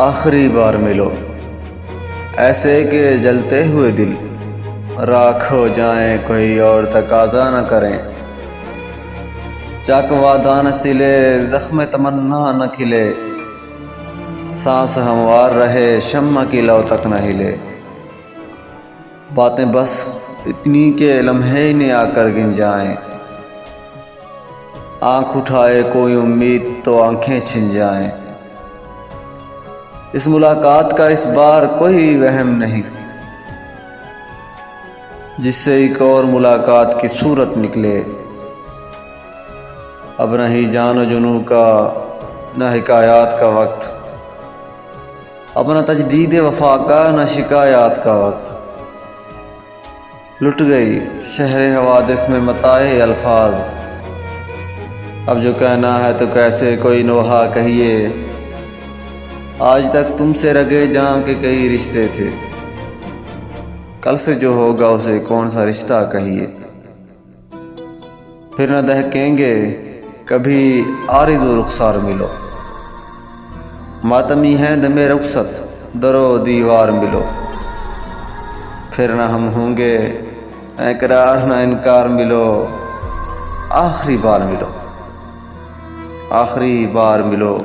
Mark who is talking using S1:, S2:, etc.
S1: آخری بار ملو، ایسے کہ جلتے ہوئے دل راکھ ہو جائیں، کوئی اور تقاضا نہ کریں۔ چاک وعدہ نہ سلے، زخم تمنا نہ کھلے، سانس ہموار رہے، شمع کی لو تک نہ ہلے۔ باتیں بس اتنی کہ لمحے انہیں آ کر گن جائیں، آنکھ اٹھائے کوئی امید تو آنکھیں چھن جائیں۔ اس ملاقات کا اس بار کوئی وہم نہیں، جس سے ایک اور ملاقات کی صورت نکلے۔ اب نہیں جان و جنوں کا، نہ حکایات کا وقت، اب نہ تجدید وفا کا، نہ شکایات کا وقت۔ لٹ گئی شہر حوادث میں متاع الفاظ، اب جو کہنا ہے تو کیسے کوئی نوحہ کہیے۔ آج تک تم سے رگے جاں کے کئی رشتے تھے، کل سے جو ہوگا اسے کون سا رشتہ کہیے۔ پھر نہ دہکیں گے کبھی عارض و رخسار ملو، ماتمی ہیں دم رخصت در و دیوار ملو۔ پھر نہ ہم ہوں گے اقرار نہ انکار ملو، آخری بار ملو، آخری بار ملو۔